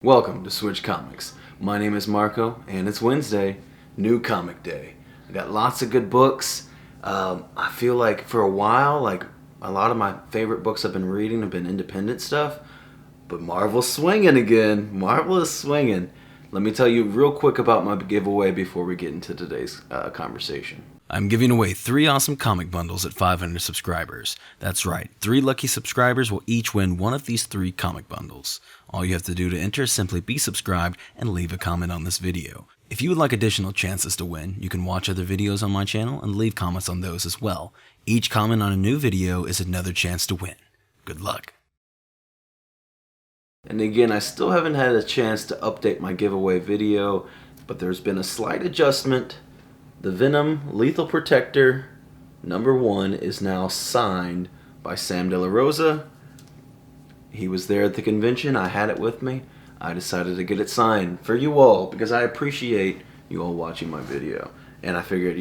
Welcome to Switch Comics. My name is Marco, and it's Wednesday, New Comic Day. I got lots of good books. I feel like for a while, a lot of my favorite books I've been reading have been independent stuff, but Marvel's swinging again. Marvel is swinging. Let me tell you real quick about my giveaway before we get into today's conversation. I'm giving away 3 awesome comic bundles at 500 subscribers. That's right, 3 lucky subscribers will each win one of these 3 comic bundles. All you have to do to enter is simply be subscribed and leave a comment on this video. If you would like additional chances to win, you can watch other videos on my channel and leave comments on those as well. Each comment on a new video is another chance to win. Good luck. And again, I still haven't had a chance to update my giveaway video, but there's been a slight adjustment. The Venom Lethal Protector #1 is now signed by Sam De La Rosa. He was there at the convention. I had it with me. I decided to get it signed for you all because I appreciate you all watching my video. And I figured,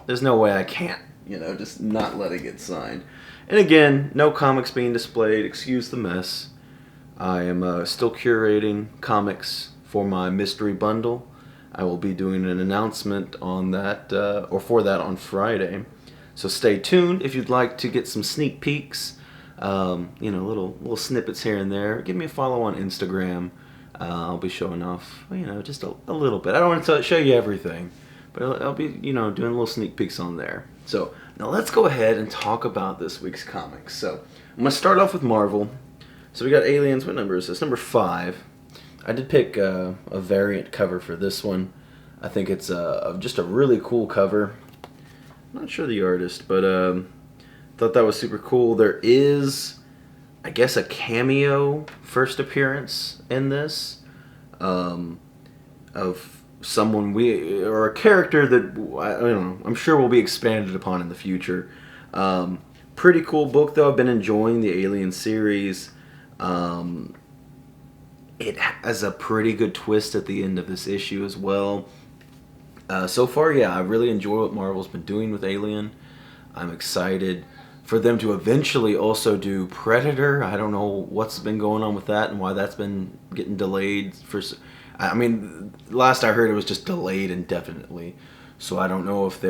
there's no way I can't, just not let it get signed. And again, no comics being displayed. Excuse the mess. I am still curating comics for my mystery bundle. I will be doing an announcement on that, for that on Friday. So stay tuned if you'd like to get some sneak peeks, little snippets here and there. Give me a follow on Instagram. I'll be showing off, just a little bit. I don't want to show you everything, but I'll be, doing little sneak peeks on there. So now let's go ahead and talk about this week's comics. So I'm going to start off with Marvel. So we got Aliens. What number is this? Number 5. I did pick a variant cover for this one. I think it's just a really cool cover. I'm not sure the artist, but thought that was super cool. There is, I guess, a cameo first appearance in this of someone or a character that I don't know. I'm sure will be expanded upon in the future. Pretty cool book though. I've been enjoying the Alien series. It has a pretty good twist at the end of this issue as well. So far, yeah, I really enjoy what Marvel's been doing with Alien. I'm excited for them to eventually also do Predator. I don't know what's been going on with that and why that's been getting delayed. Last I heard it was just delayed indefinitely. So I don't know if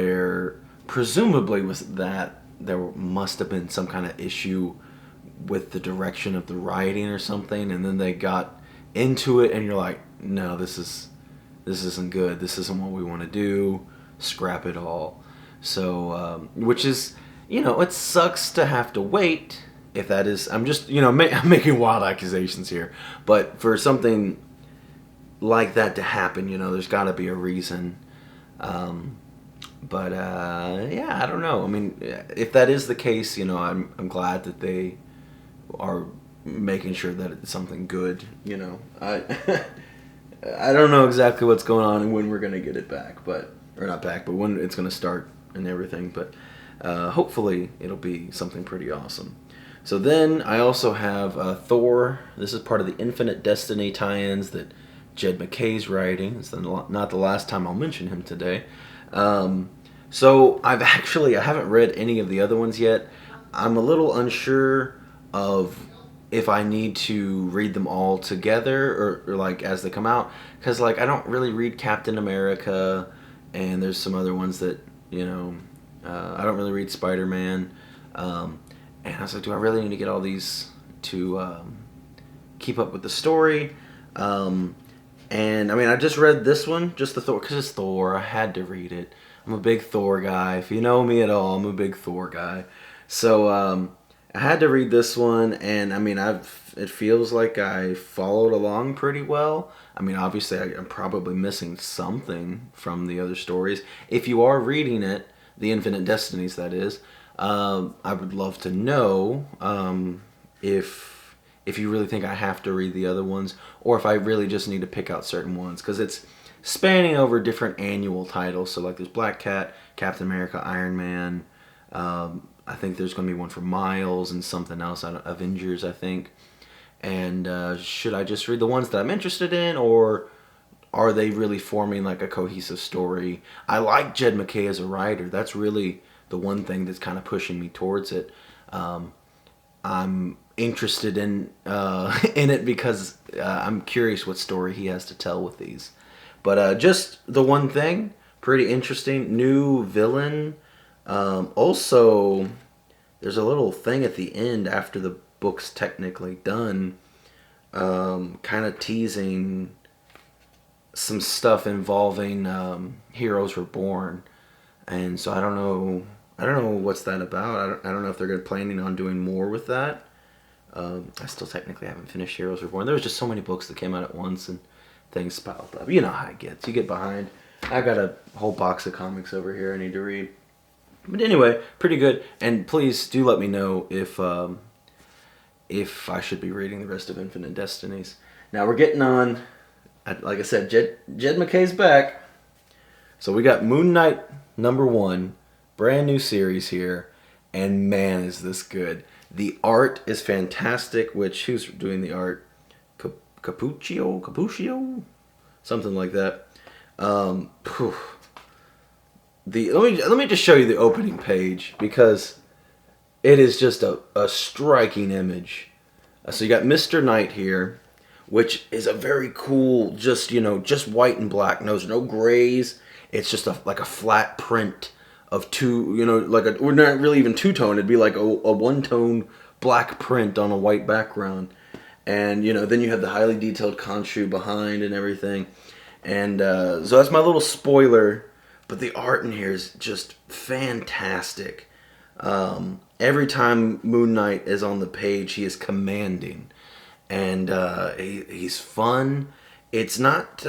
presumably with that, there must have been some kind of issue with the direction of the writing or something, and then they got into it and you're like, no, this isn't good, this isn't what we want to do, scrap it all. So which is, it sucks to have to wait. If that is, I'm just, I'm making wild accusations here, but for something like that to happen, there's got to be a reason. Yeah, I don't know. I mean, if that is the case, I'm glad that they are making sure that it's something good. I I don't know exactly what's going on and when we're gonna get it back, but when it's gonna start and everything. But hopefully it'll be something pretty awesome. So then I also have Thor. This is part of the Infinite Destiny tie-ins that Jed McKay's writing. It's not the last time I'll mention him today. So I haven't read any of the other ones yet. I'm a little unsure of if I need to read them all together or like as they come out, because I don't really read Captain America, and there's some other ones that I don't really read Spider-Man, and I was like, do I really need to get all these to keep up with the story? And I just read this one, just the Thor, because it's Thor. I had to read it. I'm a big Thor guy. If you know me at all, I'm a big Thor guy. So I had to read this one, and it feels like I followed along pretty well. Obviously I'm probably missing something from the other stories. If you are reading it, the Infinite Destinies, that is, I would love to know if you really think I have to read the other ones, or if I really just need to pick out certain ones, because it's spanning over different annual titles. So there's Black Cat, Captain America, Iron Man. I think there's going to be one for Miles and something else, Avengers, I think. And should I just read the ones that I'm interested in, or are they really forming a cohesive story? I like Jed McKay as a writer. That's really the one thing that's kind of pushing me towards it. I'm interested in in it because I'm curious what story he has to tell with these. But just the one thing, pretty interesting. New villain. Also, there's a little thing at the end after the book's technically done, kind of teasing some stuff involving Heroes Reborn, and so I don't know. I don't know what's that about. I don't know if they're planning on doing more with that. I still technically haven't finished Heroes Reborn. There was just so many books that came out at once and things piled up. You know how it gets. You get behind. I got a whole box of comics over here I need to read. But anyway, pretty good. And please do let me know if I should be reading the rest of Infinite Destinies. Now we're getting on. Like I said, Jed MacKay's back. So we got Moon Knight #1, brand new series here, and man, is this good. The art is fantastic. Which who's doing the art? Capuccio, something like that. Let me just show you the opening page because it is just a striking image. So you got Mr. Knight here, which is a very cool, just white and black. No grays. It's just like a flat print of two, we're not really even two-tone. It'd be like a one-tone black print on a white background. And, then you have the highly detailed Khonshu behind and everything. And so that's my little spoiler. But the art in here is just fantastic. Every time Moon Knight is on the page, he is commanding. And he's fun. It's not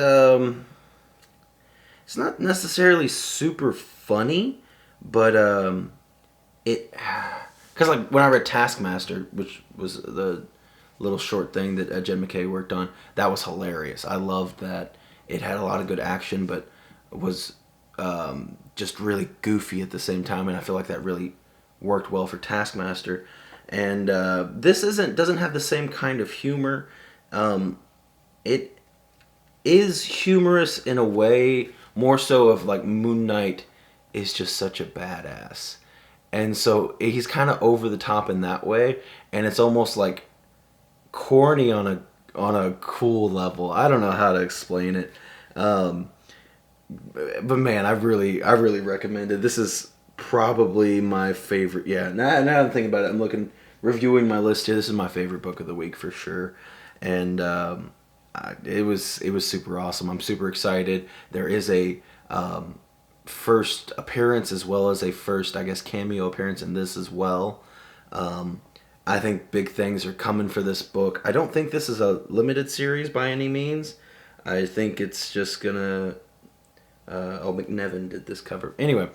necessarily super funny, but because like when I read Taskmaster, which was the little short thing that Jed MacKay worked on, that was hilarious. I loved that. It had a lot of good action, but it was just really goofy at the same time, and I feel like that really worked well for Taskmaster. And this doesn't have the same kind of humor. It is humorous in a way, more so of like Moon Knight is just such a badass. And so he's kind of over the top in that way, and it's almost like corny on a cool level. I don't know how to explain it. But man, I really recommend it. This is probably my favorite. Yeah, now I'm thinking about it, reviewing my list here. This is my favorite book of the week for sure. And it was super awesome. I'm super excited. There is a first appearance as well as a first, I guess, cameo appearance in this as well. I think big things are coming for this book. I don't think this is a limited series by any means. I think it's just gonna... McNevin did this cover. Anyway,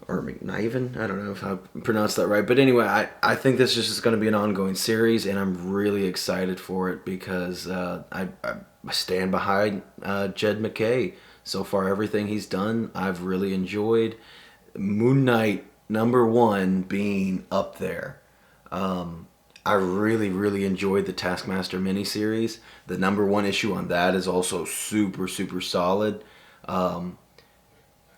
or McNiven, I don't know if I pronounced that right. But anyway, I think this is just going to be an ongoing series, and I'm really excited for it because I stand behind Jed MacKay. So far, everything he's done, I've really enjoyed. Moon Knight #1 being up there. I really enjoyed the Taskmaster miniseries. The #1 issue on that is also super solid.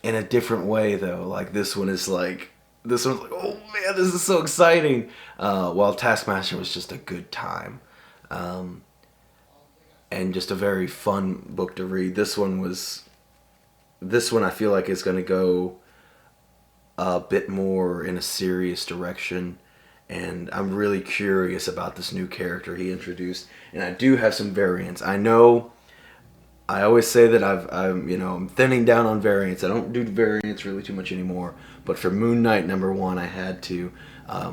In a different way though, like this one's like, oh man, this is so exciting. While Taskmaster was just a good time, and just a very fun book to read. This one I feel like is going to go a bit more in a serious direction, and I'm really curious about this new character he introduced. And I do have some variants. I know I always say that I'm thinning down on variants. I don't do variants really too much anymore. But for Moon Knight #1, I had to.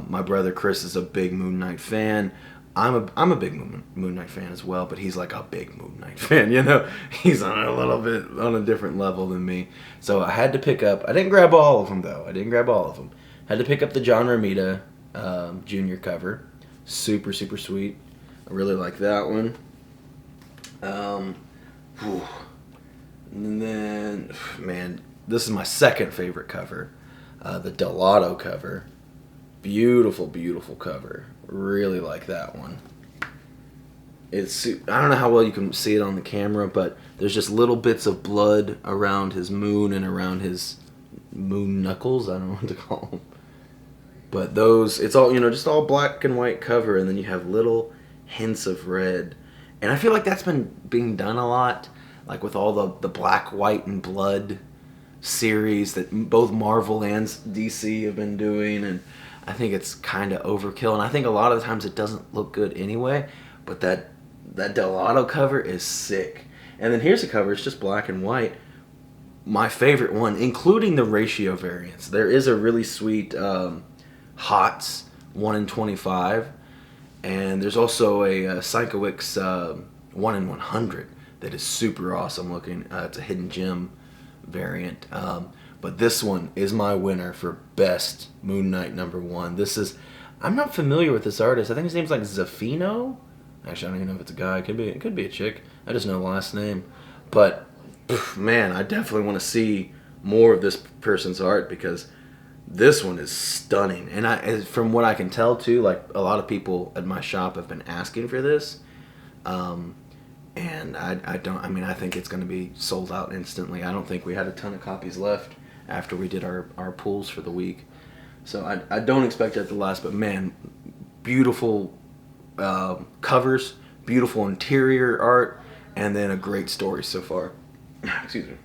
My brother Chris is a big Moon Knight fan. I'm a big Moon Knight fan as well, but he's like a big Moon Knight fan. He's on a little bit on a different level than me. So I had to pick up. I didn't grab all of them though. Had to pick up the John Romita Jr. cover. Super sweet. I really like that one. And then, man, this is my second favorite cover, the Delato cover. Beautiful cover. Really like that one. I don't know how well you can see it on the camera, but there's just little bits of blood around his moon and around his moon knuckles. I don't know what to call them. But those, it's all, just all black and white cover, and then you have little hints of red. And I feel like that's been being done a lot, like with all the black, white, and blood series that both Marvel and DC have been doing, and I think it's kind of overkill. And I think a lot of the times it doesn't look good anyway, but that Delato cover is sick. And then here's a cover, it's just black and white. My favorite one, including the ratio variants. There is a really sweet Hots 1 in 25, and there's also a Psychowix 1 in 100 that is super awesome looking. It's a hidden gem variant. But this one is my winner for best Moon Knight #1. I'm not familiar with this artist. I think his name's like Zafino. Actually, I don't even know if it's a guy. It could be a chick. I just know the last name. But man, I definitely want to see more of this person's art because this one is stunning. And from what I can tell too, like a lot of people at my shop have been asking for this. And I think it's going to be sold out instantly. I don't think we had a ton of copies left after we did our pulls for the week. So I don't expect it to last, but man, beautiful covers, beautiful interior art, and then a great story so far. Excuse me.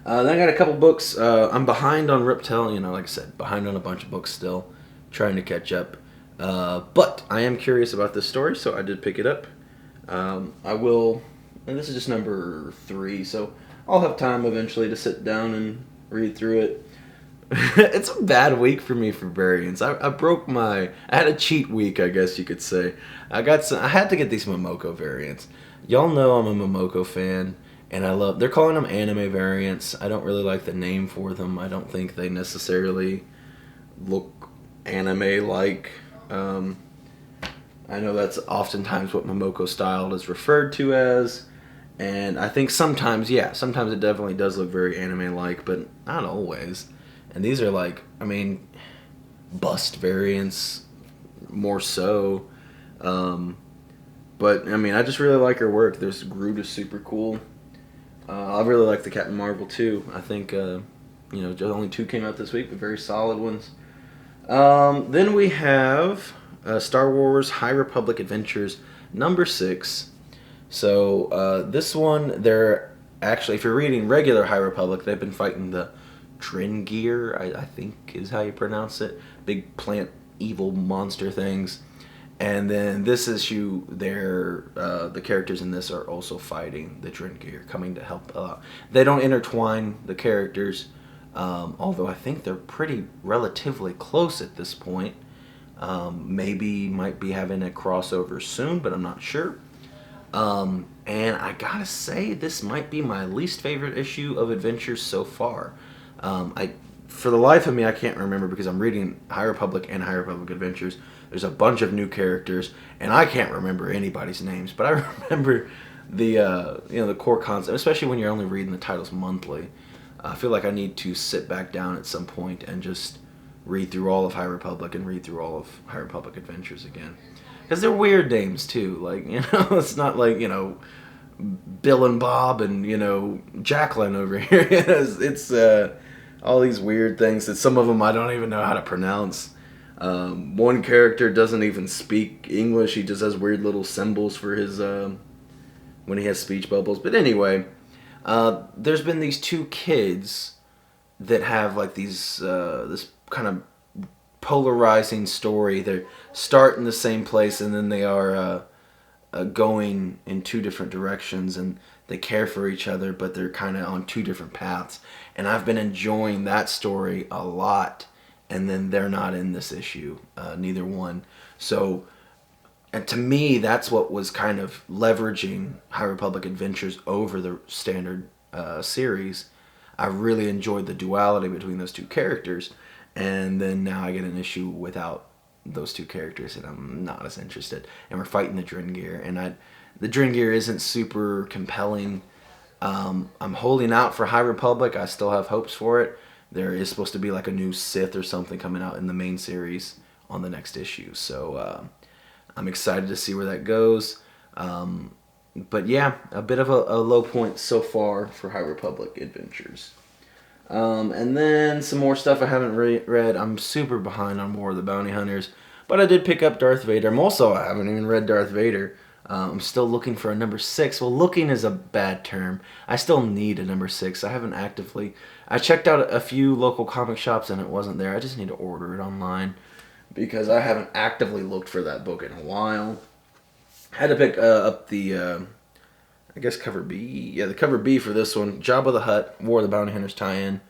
Then I got a couple books. I'm behind on Riptel, like I said, behind on a bunch of books still, trying to catch up. But I am curious about this story, so I did pick it up. I will, and this is just number 3, so I'll have time eventually to sit down and read through it. It's a bad week for me for variants. I had a cheat week, I guess you could say. I had to get these Momoko variants. Y'all know I'm a Momoko fan, and they're calling them anime variants. I don't really like the name for them. I don't think they necessarily look anime-like. I know that's oftentimes what Momoko style is referred to as, and I think sometimes it definitely does look very anime-like, but not always. And these are bust variants more so. But I just really like her work. There's Groot is super cool. I really like the Captain Marvel too. I think only 2 came out this week, but very solid ones. Then we have Star Wars High Republic Adventures #6. So this one, they're actually, if you're reading regular High Republic, they've been fighting the Drengir, I think is how you pronounce it. Big plant evil monster things. And then this issue, the characters in this are also fighting the Drengir, coming to help out. They don't intertwine the characters, although I think they're pretty relatively close at this point. Maybe might be having a crossover soon, but I'm not sure. And I gotta say, this might be my least favorite issue of Adventures so far. For the life of me, I can't remember because I'm reading High Republic and High Republic Adventures. There's a bunch of new characters, and I can't remember anybody's names, but I remember the core concept, especially when you're only reading the titles monthly. I feel like I need to sit back down at some point and just read through all of High Republic and read through all of High Republic Adventures again. Because they're weird names, too. It's not like, Bill and Bob and, Jacqueline over here. It's all these weird things that some of them I don't even know how to pronounce. One character doesn't even speak English. He just has weird little symbols for his, when he has speech bubbles. But anyway, there's been these 2 kids that have this kind of polarizing story. They start in the same place and then they are going in 2 different directions, and they care for each other, but they're kind of on 2 different paths. And I've been enjoying that story a lot, and then they're not in this issue, neither one. So, and to me, that's what was kind of leveraging High Republic Adventures over the standard series. I really enjoyed the duality between those 2 characters, and then now I get an issue without those 2 characters, and I'm not as interested. And we're fighting the Drengir, and the Drengir isn't super compelling. I'm holding out for High Republic. I still have hopes for it. There is supposed to be like a new Sith or something coming out in the main series on the next issue, so I'm excited to see where that goes. But yeah, a bit of a low point so far for High Republic Adventures. And then some more stuff I haven't read. I'm super behind on War of the Bounty Hunters, but I did pick up Darth Vader. I haven't even read Darth Vader. I'm still looking for a number 6. Well, looking is a bad term. I still need a number 6. I haven't actively. I checked out a few local comic shops and it wasn't there. I just need to order it online because I haven't actively looked for that book in a while. Had to pick up the, I guess cover B. Yeah, the cover B for this one. Jabba the Hutt, War of the Bounty Hunters tie-in.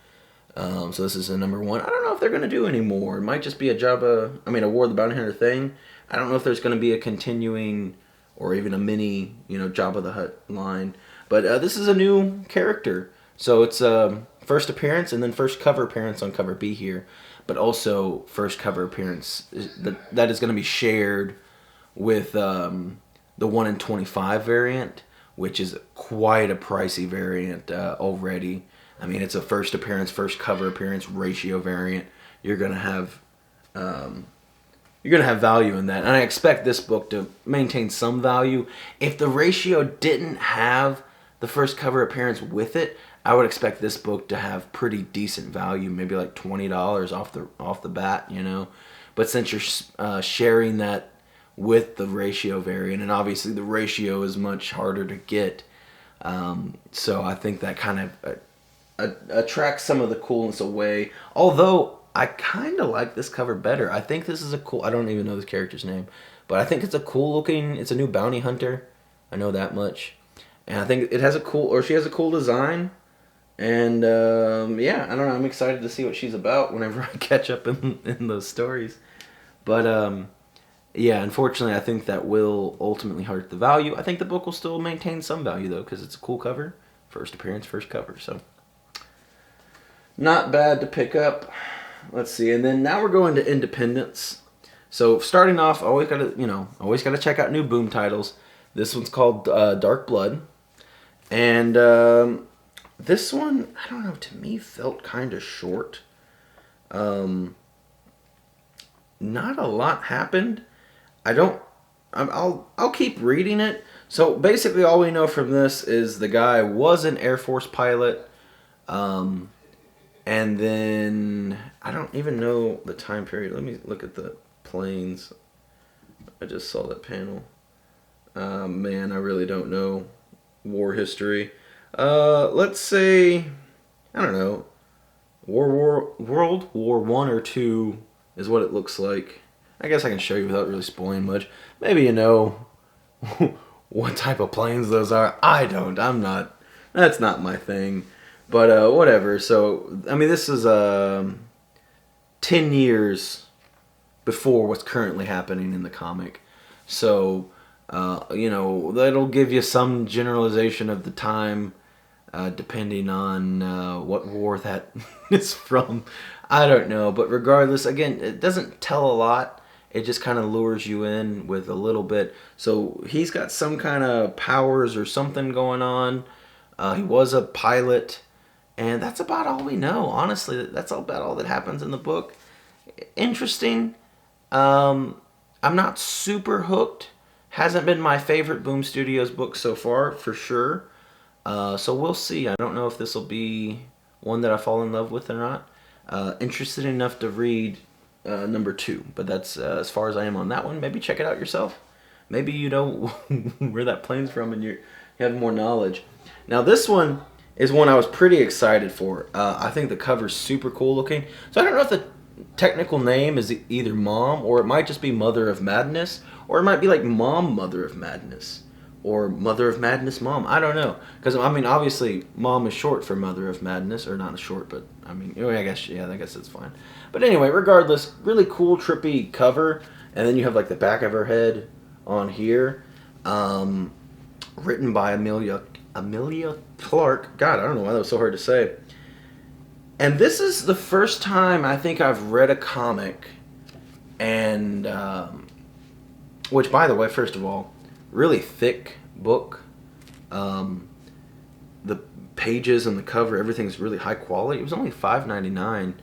So this is a number 1. I don't know if they're going to do any more. It might just be a War of the Bounty Hunter thing. I don't know if there's going to be a continuing or even a mini, Jabba the Hutt line. But this is a new character. So it's first appearance and then first cover appearance on cover B here. But also first cover appearance that is going to be shared with the 1 in 25 variant, which is quite a pricey variant already. I mean, it's a first appearance, first cover appearance ratio variant. You're gonna have value in that, and I expect this book to maintain some value. If the ratio didn't have the first cover appearance with it, I would expect this book to have pretty decent value, maybe like $20 off the bat, But since you're sharing that with the ratio variant, and obviously the ratio is much harder to get, so I think that kind of attracts some of the coolness away. Although I kind of like this cover better. I think this is I don't even know this character's name, but I think it's it's a new bounty hunter. I know that much. And I think she has a cool design. And yeah, I don't know. I'm excited to see what she's about whenever I catch up in those stories. But yeah, unfortunately, I think that will ultimately hurt the value. I think the book will still maintain some value though, because it's a cool cover. First appearance, first cover. So not bad to pick up. Let's see. And then now we're going to independents. So starting off, always gotta check out new Boom titles. This one's called Dark Blood. And this one, I don't know, to me felt kind of short. Not a lot happened. I'll keep reading it. So basically all we know from this is the guy was an Air Force pilot. And then I don't even know the time period. Let me look at the planes. I just saw that panel. Man, I really don't know war history. Let's say, I don't know, World War One or Two is what it looks like. I guess I can show you without really spoiling much. Maybe you know what type of planes those are. I don't. I'm not. That's not my thing. But whatever. So I mean, this is 10 years before what's currently happening in the comic. So that'll give you some generalization of the time, depending on what war that is from. I don't know, but regardless, again, it doesn't tell a lot. It just kind of lures you in with a little bit. So he's got some kind of powers or something going on. He was a pilot, and that's about all we know. Honestly, that's about all that happens in the book. Interesting. I'm not super hooked. Hasn't been my favorite Boom Studios book so far, for sure. So we'll see. I don't know if this will be one that I fall in love with or not. Interested enough to read number 2, but that's as far as I am on that one. Maybe check it out yourself. Maybe you know where that plane's from and you have more knowledge. Now this one is one I was pretty excited for. I think the cover's super cool looking. So I don't know if the technical name is either Mom, or it might just be Mother of Madness, or it might be like Mom Mother of Madness, or Mother of Madness Mom. I don't know, because I mean obviously Mom is short for Mother of Madness, or not short, but I mean I guess it's fine. But anyway, regardless, really cool trippy cover, and then you have like the back of her head on here, written by Amelia Clark. God, I don't know why that was so hard to say. And this is the first time I think I've read a comic, and which, by the way, first of all, really thick book. The pages and the cover, everything's really high quality. It was only $5.99,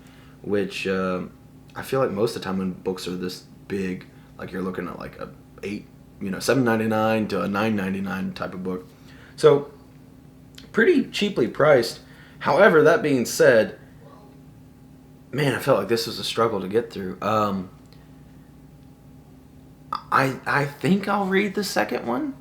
which I feel like most of the time when books are this big, like you're looking at like a $7.99 to a $9.99 type of book. So pretty cheaply priced. However, that being said, man, I felt like this was a struggle to get through. I think I'll read the second one,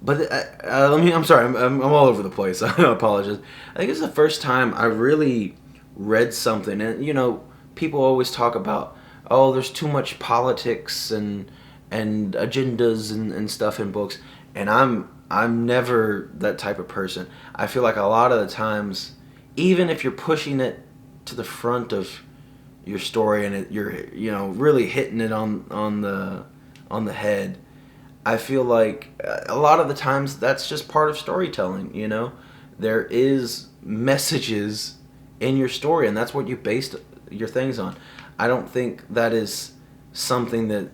but I'm sorry, I'm all over the place. I apologize. I think it's the first time I really read something, and people always talk about, oh, there's too much politics and agendas and stuff in books, and I'm never that type of person. I feel like a lot of the times, even if you're pushing it to the front of your story and you're really hitting it on the head, I feel like a lot of the times that's just part of storytelling. There is messages in your story, and that's what you based your things on. I don't think that is something that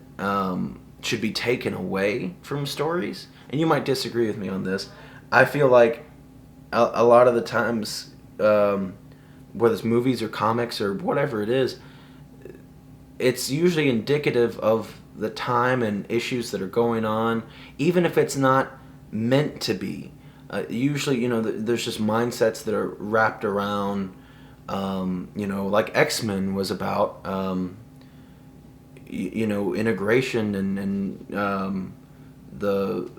should be taken away from stories. And you might disagree with me on this. I feel like a lot of the times, whether it's movies or comics or whatever it is, it's usually indicative of the time and issues that are going on, even if it's not meant to be. Usually, there's just mindsets that are wrapped around, like X-Men was about, integration and the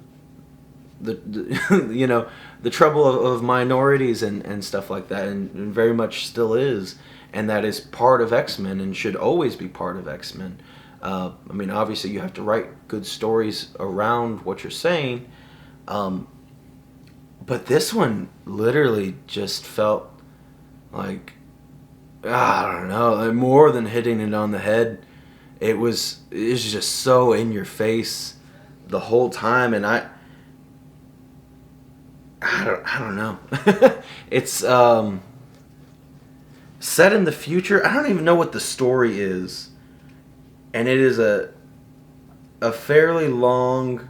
the trouble of minorities and stuff like that, and very much still is, and that is part of X-Men and should always be part of X-Men. Obviously you have to write good stories around what you're saying, but this one literally just felt like, I don't know, more than hitting it on the head. It was just so in your face the whole time, and I don't know. It's set in the future. I don't even know what the story is, and it is a fairly long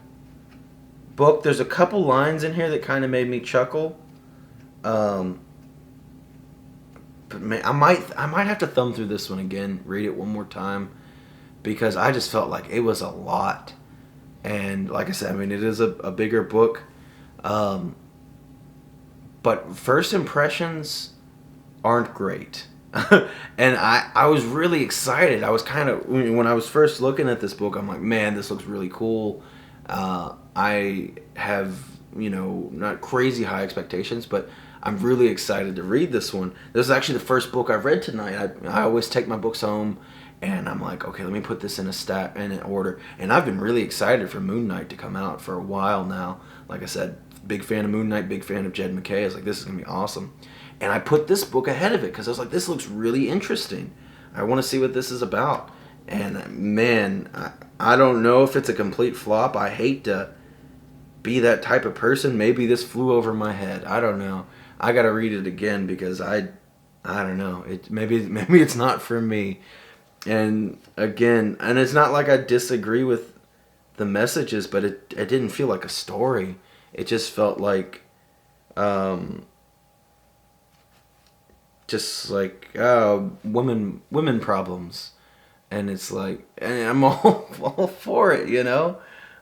book. There's a couple lines in here that kind of made me chuckle. But man, I might have to thumb through this one again, read it one more time, because I just felt like it was a lot. And like I said, it is a bigger book. But first impressions aren't great. And I was really excited. I was when I was first looking at this book, I'm like, man, this looks really cool. I have, not crazy high expectations, but I'm really excited to read this one. This is actually the first book I've read tonight. I always take my books home, and I'm like, okay, let me put this in an order. And I've been really excited for Moon Knight to come out for a while now. Like I said, big fan of Moon Knight, big fan of Jed McKay. I was like, this is going to be awesome. And I put this book ahead of it because I was like, this looks really interesting. I want to see what this is about. And man, I don't know if it's a complete flop. I hate to be that type of person. Maybe this flew over my head. I don't know. I got to read it again because I don't know. Maybe it's not for me. And again, and it's not like I disagree with the messages, but it didn't feel like a story. It just felt like, just like women problems, and it's like, and I'm all for it,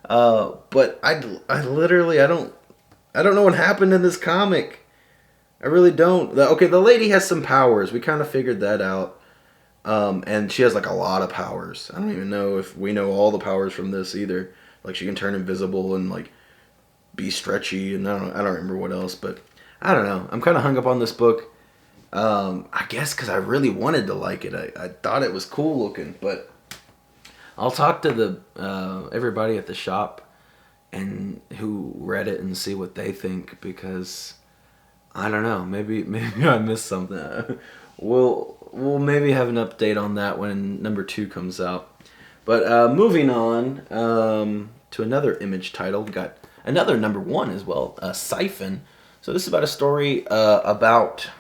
But I literally I don't know what happened in this comic. I really don't. Okay, the lady has some powers. We kind of figured that out. And she has like a lot of powers. I don't even know if we know all the powers from this either. Like she can turn invisible and like be stretchy, and I don't remember what else, but I don't know. I'm kind of hung up on this book. I guess because I really wanted to like it. I thought it was cool looking, but I'll talk to the everybody at the shop and who read it and see what they think, because I don't know. Maybe I missed something. We'll maybe have an update on that when number 2 comes out. But moving on to another Image title, we got another number 1 as well, Syphon. So this is about a story about,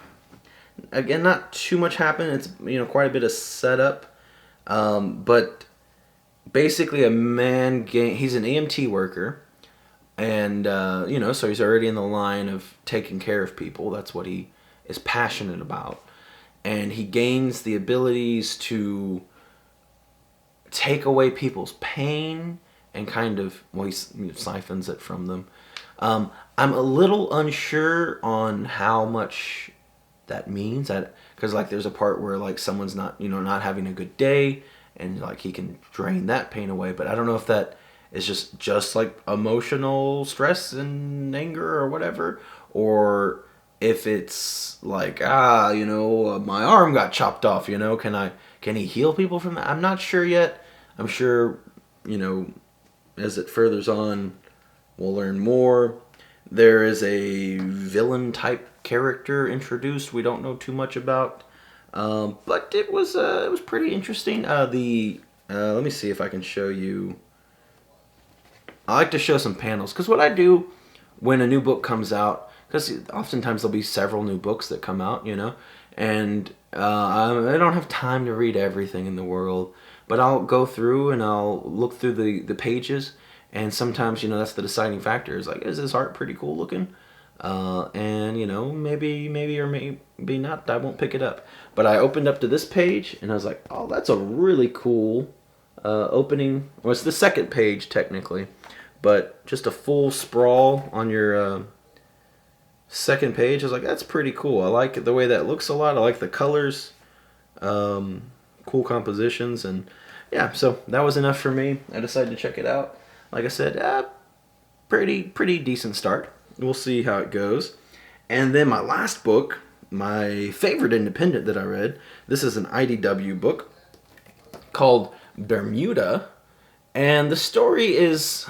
again, not too much happened. It's quite a bit of setup, but basically a man he's an EMT worker, and so he's already in the line of taking care of people. That's what he is passionate about, and he gains the abilities to take away people's pain and kind of, he siphons it from them. I'm a little unsure on how much that means. Because like there's a part where like someone's not, you know, not having a good day, and like he can drain that pain away. But I don't know if that is just like emotional stress and anger or whatever, or if it's like, you know, my arm got chopped off, you know, can he heal people from that? I'm not sure yet. I'm sure, you know, as it furthers on, we'll learn more. There is a villain type character introduced. We don't know too much about, but it was pretty interesting. Let me see if I can show you. I like to show some panels because what I do when a new book comes out, because oftentimes there'll be several new books that come out, you know, and I don't have time to read everything in the world, but I'll go through and I'll look through the pages, and sometimes, you know, that's the deciding factor. Is like, is this art pretty cool looking? And you know, maybe or maybe not. I won't pick it up. But I opened up to this page and I was like, oh, that's a really cool opening. Well, it's the second page technically, but just a full sprawl on your second page. I was like, that's pretty cool. I like the way that looks a lot. I like the colors, cool compositions, and yeah. So that was enough for me. I decided to check it out. Like I said, pretty decent start. We'll see how it goes. And then my last book, my favorite independent that I read. This is an IDW book called Bermuda, and the story is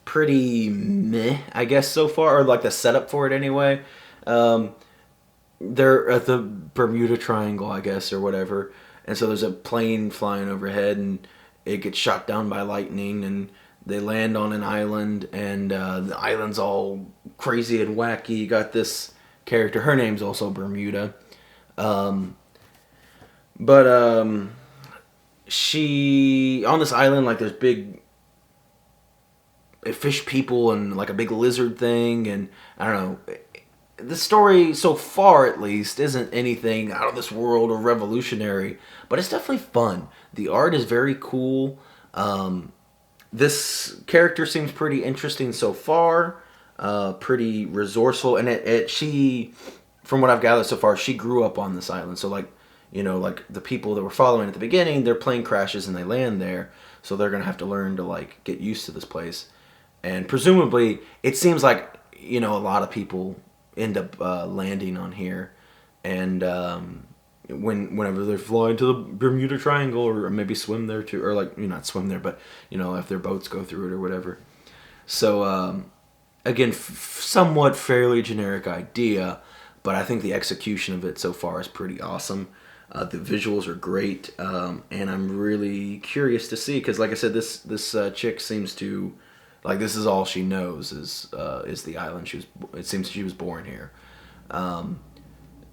pretty meh, I guess, so far, or like the setup for it anyway. They're at the Bermuda Triangle, I guess, or whatever, and so there's a plane flying overhead, and it gets shot down by lightning, and they land on an island, and the island's all crazy and wacky. You got this character, her name's also Bermuda, but she, on this island, like, there's big fish people and like a big lizard thing, and I don't know, the story so far at least isn't anything out of this world or revolutionary, but it's definitely fun. The art is very cool. This character seems pretty interesting so far, pretty resourceful, and she, from what I've gathered so far, she grew up on this island. So like, you know, like the people that were following at the beginning, their plane crashes and they land there, so they're gonna have to learn to like get used to this place. And presumably, it seems like, you know, a lot of people end up landing on here, and whenever they're flying to the Bermuda Triangle, or maybe swim there too, or like, you know, not swim there, but you know, if their boats go through it or whatever. So again, somewhat fairly generic idea, but I think the execution of it so far is pretty awesome. The visuals are great, and I'm really curious to see, because like I said, this chick seems to, like, this is all she knows is the island. It seems she was born here.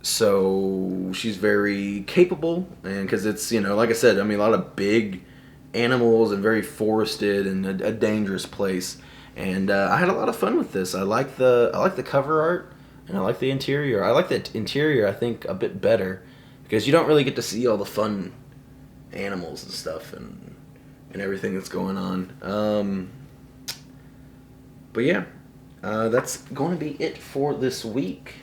So she's very capable, and because it's, you know, like I said, I mean, a lot of big animals and very forested and a dangerous place. And I had a lot of fun with this. I like the cover art, and I like the interior. I like the interior, I think, a bit better, because you don't really get to see all the fun animals and stuff and everything that's going on. But yeah, that's going to be it for this week.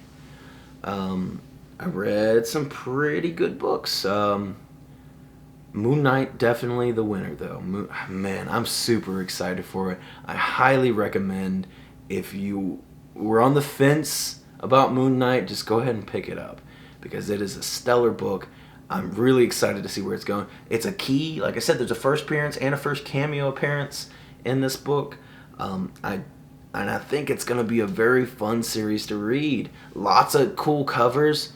I read some pretty good books. Moon Knight, definitely the winner, though. Man, I'm super excited for it. I highly recommend, if you were on the fence about Moon Knight, just go ahead and pick it up, because it is a stellar book. I'm really excited to see where it's going. It's a key. Like I said, there's a first appearance and a first cameo appearance in this book. I think it's going to be a very fun series to read. Lots of cool covers.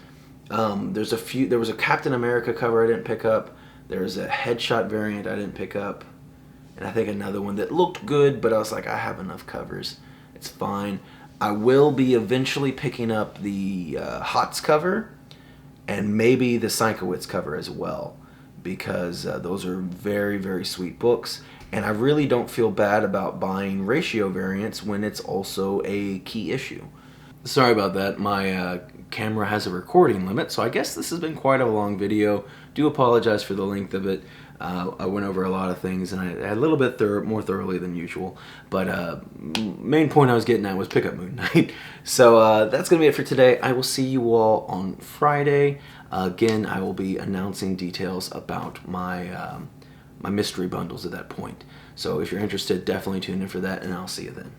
There was a Captain America cover I didn't pick up. There's a headshot variant I didn't pick up. And I think another one that looked good, but I was like, I have enough covers. It's fine. I will be eventually picking up the Hots cover, and maybe the Sienkiewicz cover as well, because those are very, very sweet books. And I really don't feel bad about buying ratio variants when it's also a key issue. Sorry about that. My camera has a recording limit, so I guess this has been quite a long video. Do apologize for the length of it. I went over a lot of things, and I had a little bit more thoroughly than usual. But main point I was getting at was pick up Moon Knight. So that's going to be it for today. I will see you all on Friday. Again, I will be announcing details about my my mystery bundles at that point. So if you're interested, definitely tune in for that, and I'll see you then.